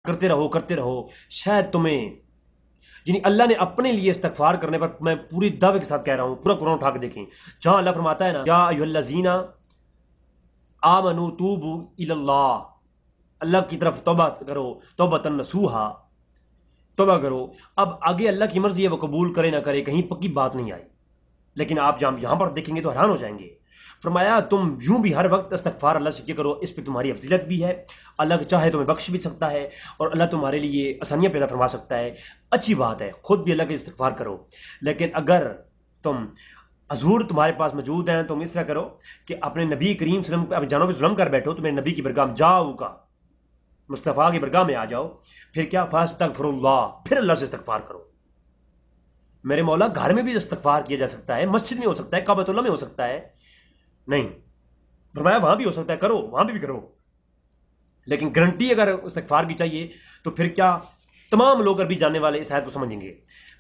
کرتے رہو شاید تمہیں، یعنی اللہ نے اپنے لیے استغفار کرنے پر، میں پوری دعوے کے ساتھ کہہ رہا ہوں، پورا قرآن اٹھا کے دیکھیں، جہاں اللہ فرماتا ہے نا یا ایھا الذین آمنوا توبوا الی اللہ، اللہ کی طرف توبہ کرو، توبۃ نصوحا، توبہ کرو. اب آگے اللہ کی مرضی ہے وہ قبول کرے نہ کرے، کہیں پکی بات نہیں آئی، لیکن آپ یہاں پر دیکھیں گے تو حیران ہو جائیں گے. فرمایا تم یوں بھی ہر وقت استغفار اللہ سے کیا کرو، اس پہ تمہاری فضیلت بھی ہے، اللہ چاہے تمہیں بخش بھی سکتا ہے، اور اللہ تمہارے لیے آسانیاں پیدا فرما سکتا ہے. اچھی بات ہے، خود بھی اللہ کے استغفار کرو، لیکن اگر تم حضور تمہارے پاس موجود ہیں، تم اس طرح کرو کہ اپنے نبی کریم صلی اللہ علیہ وسلم اپنے جانوں پہ ظلم کر بیٹھو، تو میرے نبی کی برگاہ میں جاؤ کا، مصطفیٰ کی برگاہ میں آ جاؤ، پھر کیا فاستغفر اللہ، پھر اللہ سے استغفار کرو. میرے مولا گھر میں بھی استغفار کیا جا سکتا ہے، مسجد میں ہو سکتا ہے، کعبۃ اللہ میں ہو سکتا ہے، نہیں فرمایا وہاں بھی ہو سکتا ہے، کرو وہاں بھی کرو، لیکن گارنٹی اگر استغفار کی چاہیے تو پھر کیا تمام لوگ عربی جاننے والے اس آیت کو سمجھیں گے.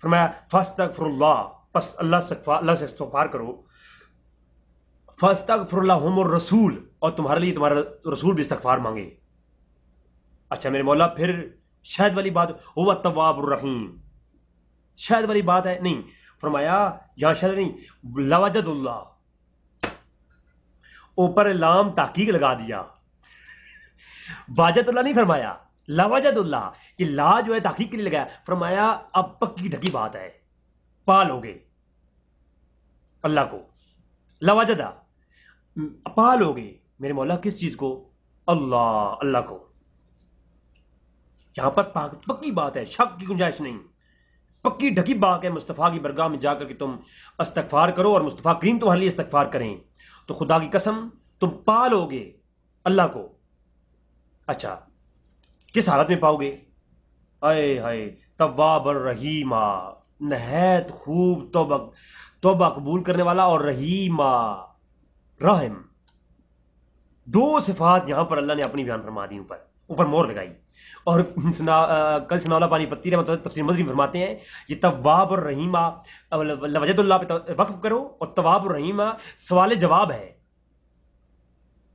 فرمایا فاستغفر اللہ، پس اللہ سے استغفار کرو، فاستغفر لہم الرسول، اور تمہارے لیے تمہارا رسول بھی استغفار مانگے. اچھا میرے مولا پھر شاید والی بات، هو التواب الرحیم، شاید والی بات ہے نہیں. فرمایا یہاں شاید نہیں، لوجد اللہ، اوپر لام تحقیق لگا دیا، واجد اللہ نہیں فرمایا، لوجد اللہ، یہ لا جو ہے تحقیق کے لیے لگایا. فرمایا اب پکی ڈھکی بات ہے، پال ہو گے اللہ کو، لوجدہ پال ہو گے میرے مولا کس چیز کو، اللہ کو. یہاں پر پکی بات ہے، شک کی گنجائش نہیں، پکی ڈھکی بات ہے. مصطفیٰ کی برگاہ میں جا کر کے تم استغفار کرو اور مصطفیٰ کریم تمہارے لیے استغفار کریں، تو خدا کی قسم تم پالو گے اللہ کو. اچھا کس حالت میں پاؤ گے، اے ہائے تواب الرحیمہ، نہایت خوب توبہ قبول کرنے والا، اور رحیمہ رحم. دو صفات یہاں پر اللہ نے اپنی بیان فرما دی، اوپر مور لگائی. اور کل سناولا پانی پتی رحمۃ اللہ تفسیر مدری فرماتے ہیں یہ تواب اور رحیمہ وجد اللہ پہ وقف کرو، اور تواب اور رحیمہ سوال جواب ہے،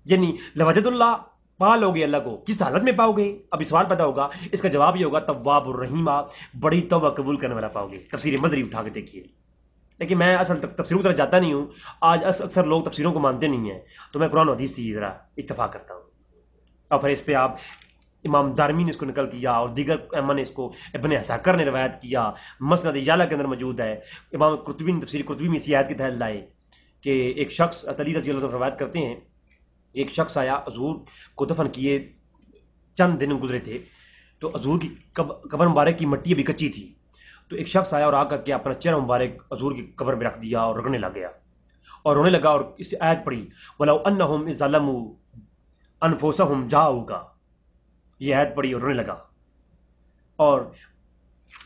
یعنی لوجد اللہ پالو گے اللہ کو، کس حالت میں پاؤ گے. ابھی سوال پیدا ہوگا، اس کا جواب یہ ہوگا تواب الرحیمہ، بڑی توبہ قبول کرنے والا پاؤ گے. تفسیر مدری اٹھا کے دیکھیے. لیکن میں اصل تفسیروں کی طرف جاتا نہیں ہوں، آج اکثر لوگ تفسیروں کو مانتے نہیں ہیں، تو میں قرآن و حدیث سے ذرا اتفاق کرتا ہوں. اور پھر اس پہ آپ امام دارمی نے اس کو نقل کیا، اور دیگر ائمہ نے اس کو، ابن عساکر نے روایت کیا، مسند یعلا کے اندر موجود ہے. امام قرطبی نے تفسیر قرطبی میں اسی آیت کے تحت لائے کہ ایک شخص علی رضی اللہ عنہ روایت کرتے ہیں، ایک شخص آیا، حضور کو دفن کیے چند دن گزرے تھے، تو حضور کی قبر مبارک کی مٹی ابھی کچی تھی، تو ایک شخص آیا اور آ کر کے اپنا چہرہ مبارک حضور کی قبر میں رکھ دیا اور رگڑنے لگ گیا، اور رونے لگا، اور اس آیت پڑھی وَلَوْ أَنَّهُمْ إِذْ ظَلَمُوا أَنفُسَهُمْ جَاءُوكَ، یہ آیت پڑھی اور رونے لگا. اور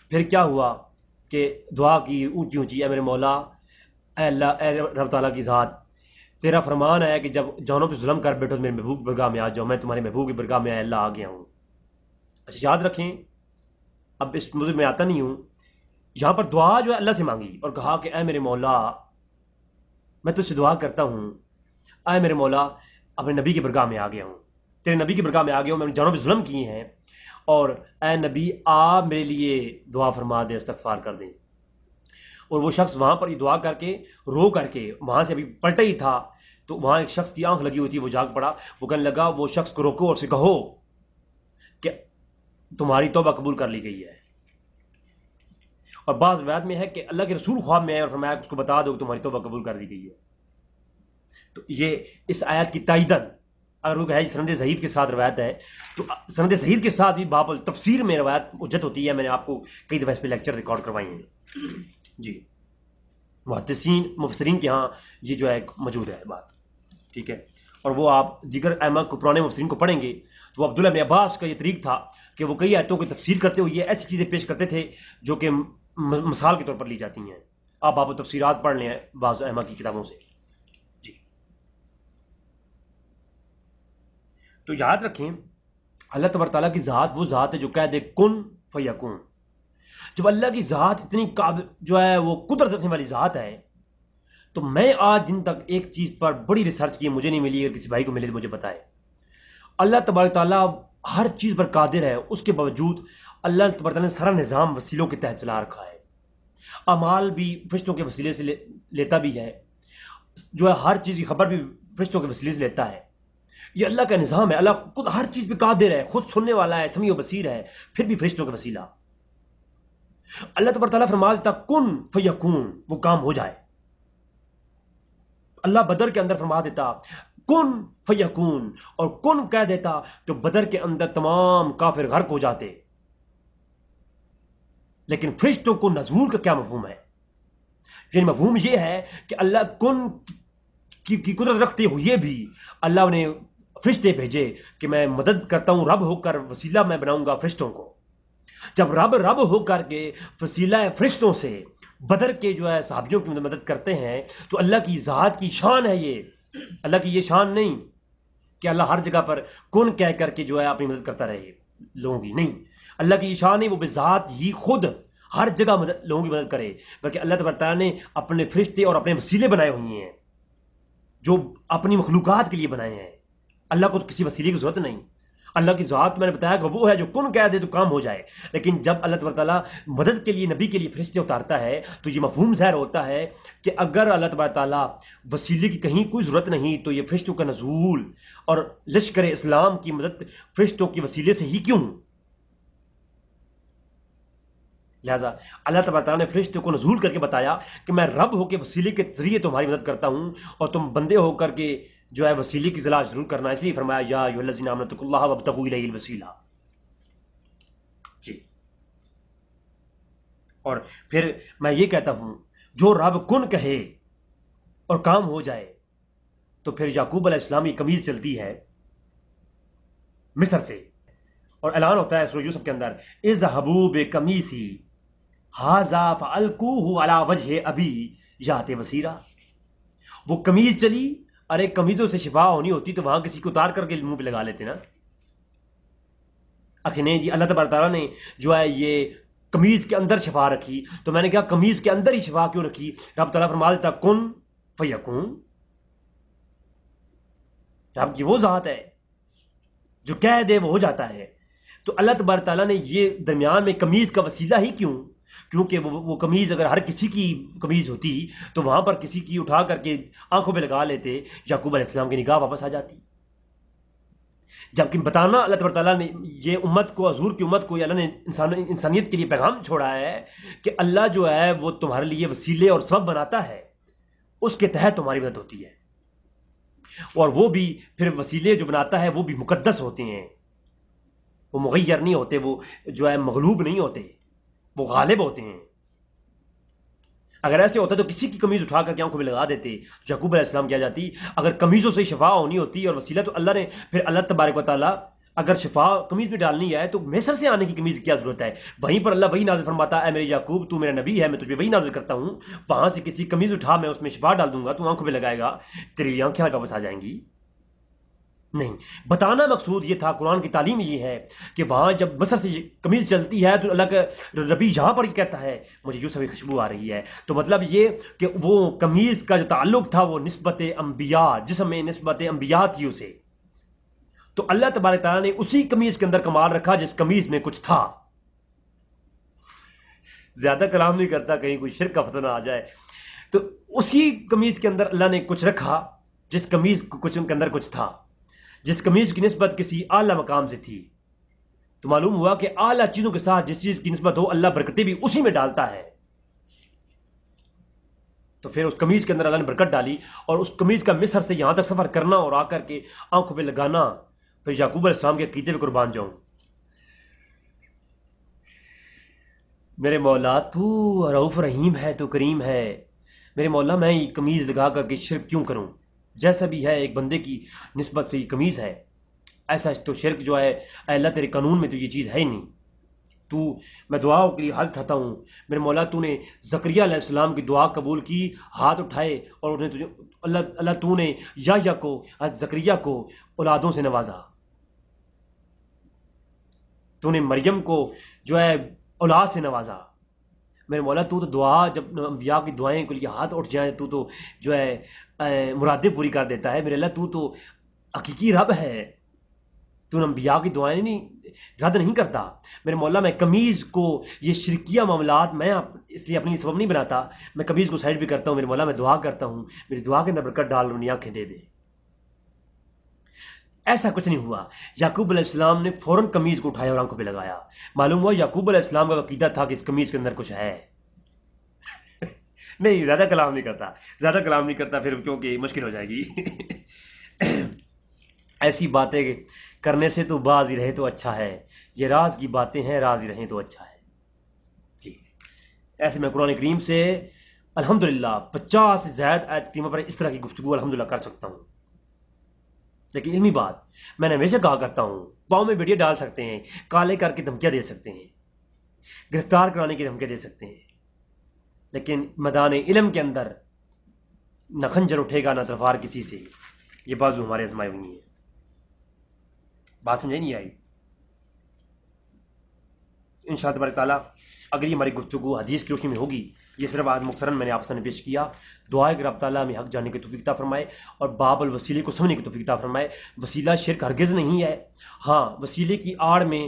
پھر کیا ہوا کہ دعا کی اونچی اونچی، اے میرے مولا، اے اللہ، اے رب تعالیٰ کی ذات، تیرا فرمان ہے کہ جب جانوں پہ ظلم کر بیٹھو تو میرے محبوب کی برگاہ میں آ جاؤ، میں تمہارے محبوب کی برگاہ میں اے اللہ آ گیا ہوں. اچھا یاد رکھیں، اب اس موضوع میں آتا نہیں ہوں، یہاں پر دعا جو ہے اللہ سے مانگی اور کہا کہ اے میرے مولا میں تجھ سے دعا کرتا ہوں، اے میرے مولا اپنے نبی کی برگاہ میں آ گیا ہوں، تیرے نبی کی برگاہ میں آ گیا ہوں، میں نے جانوں پہ ظلم کیے ہیں، اور اے نبی آپ میرے لیے دعا فرما دیں، استغفار کر دیں. اور وہ شخص وہاں پر یہ دعا کر کے رو کر کے وہاں سے ابھی پلٹا ہی تھا، تو وہاں ایک شخص کی آنکھ لگی ہوئی تھی، وہ جاگ پڑا، وہ کہنے لگا وہ شخص کو روکو اور اسے کہو کہ تمہاری توبہ قبول کر لی گئی ہے. اور بعض روایت میں ہے کہ اللہ کے رسول خواب میں آئے اور فرمایا اس کو بتا دو کہ تمہاری توبہ قبول کر دی گئی ہے. تو یہ اس آیت کی تائیدن اگر وہ ہے سند ضعیف کے ساتھ روایت ہے، تو سند صحیح کے ساتھ بھی باب التفسیر میں روایت حجت ہوتی ہے. میں نے آپ کو کئی دفعہ اس پہ لیکچر ریکارڈ کروائی ہیں جی، محدثین مفسرین کے ہاں یہ جو ہے موجود ہے بات، ٹھیک ہے. اور وہ آپ دیگر ائمہ کو، پرانے مفسرین کو پڑھیں گے تو وہ عبداللہ بن عباس کا یہ طریق تھا کہ وہ کئی آیتوں کی تفسیر کرتے ہوئے ایسی چیزیں پیش کرتے تھے جو کہ مثال کے طور پر لی جاتی ہیں. آپ باب تفسیرات پڑھ لیں بعض ائمہ کی کتابوں سے جی. تو یاد رکھیں اللہ تبارک تعالیٰ کی ذات وہ ذات ہے جو کہہ دے کن فیکون. جب اللہ کی ذات اتنی قابل جو ہے وہ قدرت رکھنے والی ذات ہے، تو میں آج دن تک ایک چیز پر بڑی ریسرچ کی، مجھے نہیں ملی، اگر کسی بھائی کو ملے تو مجھے بتائے. اللہ تبارک تعالیٰ ہر چیز پر قادر ہے، اس کے باوجود اللہ تبارک تعالیٰ نے سارا نظام وسیلوں کے تحت چلا رکھا ہے. اعمال بھی فرشتوں کے وسیلے سے لیتا بھی ہے، جو ہے ہر چیز کی خبر بھی فرشتوں کے وسیلے سے لیتا ہے. یہ اللہ کا نظام ہے. اللہ خود ہر چیز پہ قادر ہے، خود سننے والا ہے، سمیع و بصیر ہے، پھر بھی فرشتوں کا وسیلہ. اللہ تبارک تعالیٰ فرما دیتا کن فیکون، وہ کام ہو جائے. اللہ بدر کے اندر فرما دیتا کن فیکون، اور کن کہہ دیتا تو بدر کے اندر تمام کافر غرق ہو جاتے. لیکن فرشتوں کو نزول کا کیا مفہوم ہے؟ یعنی مفہوم یہ ہے کہ اللہ کن کی قدرت رکھتے ہوئے بھی اللہ نے فرشتے بھیجے کہ میں مدد کرتا ہوں، رب ہو کر وسیلہ میں بناؤں گا فرشتوں کو. جب رب ہو کر کے وسیلہ فرشتوں سے بدر کے جو ہے صحابیوں کی مدد کرتے ہیں تو اللہ کی ذات کی شان ہے. یہ اللہ کی یہ شان نہیں کہ اللہ ہر جگہ پر کن کہہ کر کے جو ہے اپنی مدد کرتا رہے لوگوں کی، نہیں. اللہ کی یہ شان نہیں، وہ بذات ہی خود ہر جگہ لوگوں کی مدد کرے، بلکہ اللہ تبارک تعالیٰ نے اپنے فرشتے اور اپنے وسیلے بنائے ہوئے ہیں جو اپنی مخلوقات کے لیے بنائے ہیں. اللہ کو تو کسی وسیلے کی ضرورت نہیں. اللہ کی ذات میں نے بتایا کہ وہ ہے جو کن کہہ دے تو کام ہو جائے. لیکن جب اللہ تبارک تعالیٰ مدد کے لیے نبی کے لیے فرشتے اتارتا ہے تو یہ مفہوم ظاہر ہوتا ہے کہ اگر اللہ تبارک تعالیٰ وسیلے کی کہیں کوئی ضرورت نہیں تو یہ فرشتوں کا نزول اور لشکر اسلام کی مدد فرشتوں کے وسیلے سے ہی کیوں؟ لہٰذا اللہ تبارک تعالیٰ نے فرشتوں کو نزول کر کے بتایا کہ میں رب ہو کے وسیلے کے ذریعے تمہاری مدد کرتا ہوں اور تم بندے ہو کر کے جو ہے وسیلے کی تلاش ضرور کرنا. اس لیے فرمایا یا ایھا الذین آمنوا اتقوا اللہ وابتغوا الیہ الوسیلہ. جی، اور پھر میں یہ کہتا ہوں جو رب کن کہے اور کام ہو جائے. تو پھر یعقوب علیہ السلام کی قمیض چلتی ہے مصر سے اور اعلان ہوتا ہے سورہ یوسف کے اندر اذھبوا بقمیصی ھذا فالقوہ علی وجہ ابی یأتی بصیرا. وہ قمیض چلی، ارے قمیضوں سے شفا ہونی ہوتی تو وہاں کسی کو اتار کر کے منہ پہ لگا لیتے نا. نہیں جی، اللہ تبارک تعالیٰ نے جو ہے یہ قمیض کے اندر شفا رکھی. تو میں نے کہا قمیض کے اندر ہی شفا کیوں رکھی؟ رب تعالیٰ فرما دیتا کن فیکون. رب کی وہ ذات ہے جو کہہ دے وہ ہو جاتا ہے. تو اللہ تبارک تعالیٰ نے یہ درمیان میں قمیض کا وسیلہ ہی کیوں؟ کیونکہ وہ قمیض اگر ہر کسی کی قمیض ہوتی تو وہاں پر کسی کی اٹھا کر کے آنکھوں پہ لگا لیتے، یعقوب علیہ السلام کی نگاہ واپس آ جاتی. جبکہ بتانا اللہ تبارک تعالیٰ نے یہ امت کو، حضور کی امت کو، اللہ نے انسانیت کے لیے پیغام چھوڑا ہے کہ اللہ جو ہے وہ تمہارے لیے وسیلے اور سبب بناتا ہے، اس کے تحت تمہاری مدد ہوتی ہے. اور وہ بھی پھر وسیلے جو بناتا ہے وہ بھی مقدس ہوتے ہیں، وہ مغیر نہیں ہوتے، وہ جو ہے مغلوب نہیں ہوتے، وہ غالب ہوتے ہیں. اگر ایسے ہوتا تو کسی کی قمیض اٹھا کر کے آنکھوں میں لگا دیتے. یعقوب علیہ السلام کیا جاتی اگر قمیضوں سے شفا ہونی ہوتی اور وسیلہ تو اللہ نے پھر اللہ تبارک و تعالیٰ اگر شفا قمیض میں ڈالنی ہے تو مصر سے آنے کی قمیض کی کیا ضرورت ہے؟ وہیں پر اللہ وہی نازل فرماتا ہے اے میرے یعقوب تو میرا نبی ہے، میں تجھے وہی نازل کرتا ہوں، وہاں سے کسی قمیض اٹھا میں اس میں شفا ڈال دوں گا، تو آنکھوں پہ لگائے گا، تیری آنکھیں واپس آ جائیں گی. نہیں، بتانا مقصود یہ تھا، قرآن کی تعلیم یہ ہے کہ وہاں جب مصر سے قمیض چلتی ہے تو اللہ کا نبی یہاں پر یہ کہتا ہے مجھے یوسف کی خوشبو آ رہی ہے. تو مطلب یہ کہ وہ قمیض کا جو تعلق تھا وہ نسبت انبیاء، جسم میں نسبت انبیاء تھی اسے. تو اللہ تبارک تعالیٰ نے اسی قمیض کے اندر کمال رکھا جس قمیض میں کچھ تھا. زیادہ کلام نہیں کرتا کہیں کوئی شرک کا فتنہ نہ آ جائے. تو اسی قمیض کے اندر اللہ نے کچھ رکھا جس قمیض کچھ کے اندر کچھ تھا، جس قمیض کی نسبت کسی اعلیٰ مقام سے تھی. تو معلوم ہوا کہ اعلیٰ چیزوں کے ساتھ جس چیز کی نسبت ہو اللہ برکتیں بھی اسی میں ڈالتا ہے. تو پھر اس قمیض کے اندر اللہ نے برکت ڈالی، اور اس قمیض کا مصر سے یہاں تک سفر کرنا اور آ کر کے آنکھوں پہ لگانا. پھر یعقوب علیہ السلام کے عقیدے پہ قربان جاؤں. میرے مولا تو رؤوف رحیم ہے، تو کریم ہے. میرے مولا میں یہ قمیض لگا کر کے شرک کیوں کروں؟ جیسا بھی ہے ایک بندے کی نسبت سے یہ قمیض ہے، ایسا تو شرک جو ہے اے اللہ تیرے قانون میں تو یہ چیز ہے ہی نہیں. تو میں دعاؤں کے لیے ہاتھ اٹھاتا ہوں، میرے مولا تو نے زکریا علیہ السلام کی دعا قبول کی، ہاتھ اٹھائے اور انہیں تجھے اللہ تو نے یحییٰ کو، زکریا کو اولادوں سے نوازا. تو نے مریم کو جو ہے اولاد سے نوازا. میرے مولا تو دعا جب انبیاء کی دعائیں کے لیے ہاتھ اٹھ جائیں تو جو ہے مرادیں پوری کر دیتا ہے. میرے اللہ تو حقیقی رب ہے. تو انبیاء کی دعائیں نہیں رد نہیں کرتا. میرے مولا میں قمیض کو یہ شرکیہ معاملات میں اس لیے اپنی سبب نہیں بناتا, میں قمیض کو سائڈ بھی کرتا ہوں. میرے مولا میں دعا کرتا ہوں میری دعا کے اندر برکت ڈال, انہیں آنکھیں دے دے. ایسا کچھ نہیں ہوا. یعقوب علیہ السلام نے فوراً قمیض کو اٹھایا اور آنکھوں پہ لگایا. معلوم ہوا یعقوب علیہ السلام کا عقیدہ تھا کہ اس قمیض کے اندر کچھ ہے. نہیں, زیادہ کلام نہیں کرتا پھر, کیونکہ مشکل ہو جائے گی. ایسی باتیں کرنے سے تو باز ہی رہے تو اچھا ہے. یہ راز کی باتیں ہیں, راز ہی رہیں تو اچھا ہے. جی, ایسے میں قرآن کریم سے الحمدللہ 50 سے زائد آیت کریمہ پر اس طرح کی گفتگو الحمدللہ کر سکتا ہوں. لیکن علمی بات میں نے ہمیشہ کہا کرتا ہوں, پاؤں میں بیڑیاں ڈال سکتے ہیں, کالے کر کے دھمکیاں دے سکتے ہیں, گرفتار کرانے کی دھمکیاں دے سکتے ہیں, لیکن میدان علم کے اندر نہ خنجر اٹھے گا نہ تلوار کسی سے. یہ بازو ہمارے آزمائے ہوئی ہیں. بات سمجھے نہیں آئی؟ انشاءاللہ تبارک تعالیٰ اگلی ہماری گفتگو حدیث کی روشنی میں ہوگی. یہ صرف آج مختصراً میں نے آپ سے پیش کیا. دعا ہے کہ رب تعالیٰ ہمیں حق جاننے کی توفیق عطا فرمائے اور باب الوسیلے کو سمجھنے کی توفیق عطا فرمائے. وسیلہ شرک ہرگز نہیں ہے. ہاں, وسیلے کی آڑ میں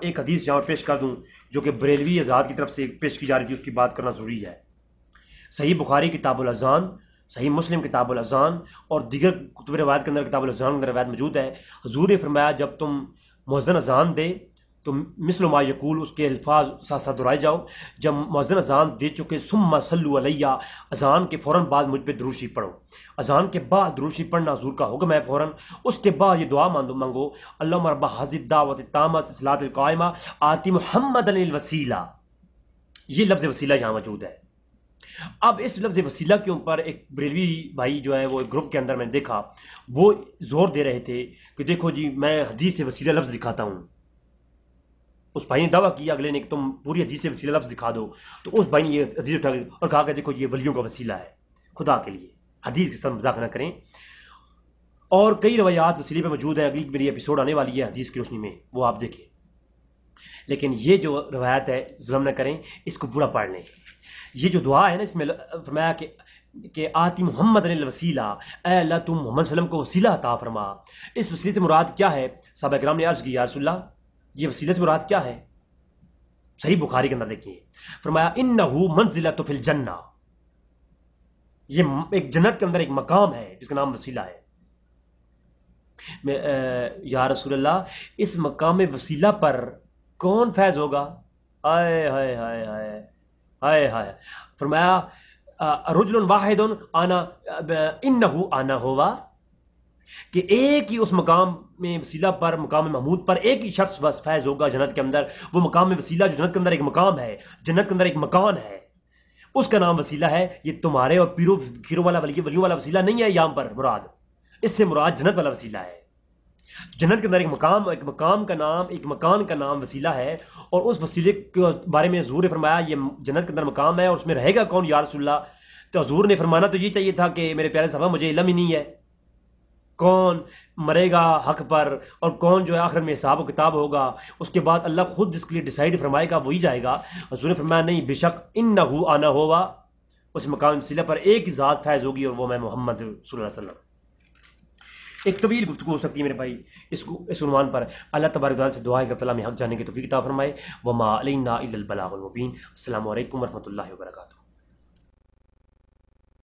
ایک حدیث یہاں پیش کر دوں جو کہ بریلوی آزاد کی طرف سے پیش کی جا رہی تھی, اس کی بات کرنا ضروری ہے. صحیح بخاری کتاب الاذان, صحیح مسلم کتاب الاذان اور دیگر کتب روایت کے اندر کتاب الاذان کے اندر روایت موجود ہے. حضور نے فرمایا جب تم مؤذن اذان دے تو مثل ما یقول اس کے الفاظ ساتھ ساتھ دہرائے جاؤ. جب مؤذن اذان دے چکے ثم صلوا علیہ, اذان کے فوراً بعد مجھ پہ درود شریف پڑھو. اذان کے بعد درود شریف پڑھنا حضور کا حکم ہے فوراً. اس کے بعد یہ دعا مانگو, اللہم رب ھذی الدعوۃ التامۃ والصلاۃ القائمہ آتی محمدا الوسیلہ. یہ لفظ وسیلہ یہاں موجود ہے. اب اس لفظ وسیلہ کے اوپر ایک بریلوی بھائی جو ہے وہ ایک گروپ کے اندر میں نے دیکھا, وہ زور دے رہے تھے کہ دیکھو جی میں حدیث سے وسیلہ لفظ دکھاتا ہوں. اس بھائی نے دعویٰ کیا اگلے نے کہ تم پوری حدیث سے وسیلہ لفظ دکھا دو. تو اس بھائی نے یہ حدیث اٹھا اور کہا کہ دیکھو یہ ولیوں کا وسیلہ ہے. خدا کے لیے حدیث کے ساتھ مذاق نہ کریں. اور کئی روایات وسیلے پہ موجود ہیں. اگلی میری ایپیسوڈ آنے والی ہے حدیث کی روشنی میں, وہ آپ دیکھیں. لیکن یہ جو روایت ہے ظلم نہ کریں, اس کو پورا پڑھ لیں. یہ جو دعا ہے نا, اس میں فرمایا کہ آتی محمد الوسیلہ, اے اللہ تم محمد صلی اللہ علیہ وسلم کو وسیلہ عطا فرما. اس وسیلے سے مراد کیا ہے؟ صحابہ کرام نے عرض کی یا رسول اللہ یہ وسیلے سے مراد کیا ہے؟ صحیح بخاری کے اندر دیکھیے, فرمایا انہ منزلۃ فی الجنہ, یہ ایک جنت کے اندر ایک مقام ہے جس کا نام وسیلہ ہے. یا رسول اللہ اس مقام وسیلہ پر کون فیض ہوگا؟ آئے ہائے ہائے ہائے ہائے ہائے. فرمایا رجل واحد آنا انہ آنا ہوا, کہ ایک ہی اس مقام میں وسیلہ پر, مقام محمود پر ایک ہی شخص بس فیض ہوگا جنت کے اندر. وہ مقام وسیلہ جو جنت کے اندر ایک مقام ہے, جنت کے اندر ایک مکان ہے, اس کا نام وسیلہ ہے. یہ تمہارے اور پیروں فقیروں والا ولیوں والا وسیلہ نہیں ہے یہاں پر مراد, اس سے مراد جنت والا وسیلہ ہے. جنت کے اندر ایک مقام کا نام, ایک مکان کا نام وسیلہ ہے. اور اس وسیلے کے بارے میں حضور نے فرمایا یہ جنت کے اندر مقام ہے اور اس میں رہے گا کون یا رسول اللہ؟ تو حضور نے فرمانا تو یہ چاہیے تھا کہ میرے پیارے صحابہ مجھے علم ہی نہیں ہے کون مرے گا حق پر اور کون جو ہے آخرت میں حساب و کتاب ہوگا. اس کے بعد اللہ خود جس کے لیے ڈیسائیڈ فرمائے گا وہی جائے گا. حضور نے فرمایا نہیں, بے شک انہ آنا ہوا, اس مقام وسیلہ پر ایک ہی ذات فیض ہوگی اور وہ میں محمد صلی اللہ علیہ وسلم. ایک طویل گفتگو ہو سکتی ہے میرے بھائی اس عنوان پر. اللہ تبارک و تعالیٰ سے دعا ہے کہ تعالیٰ میں حق جاننے کی توفیق عطا فرمائے. وما علینا الا البلاغ المبین. السلام علیکم ورحمۃ اللہ وبرکاتہ.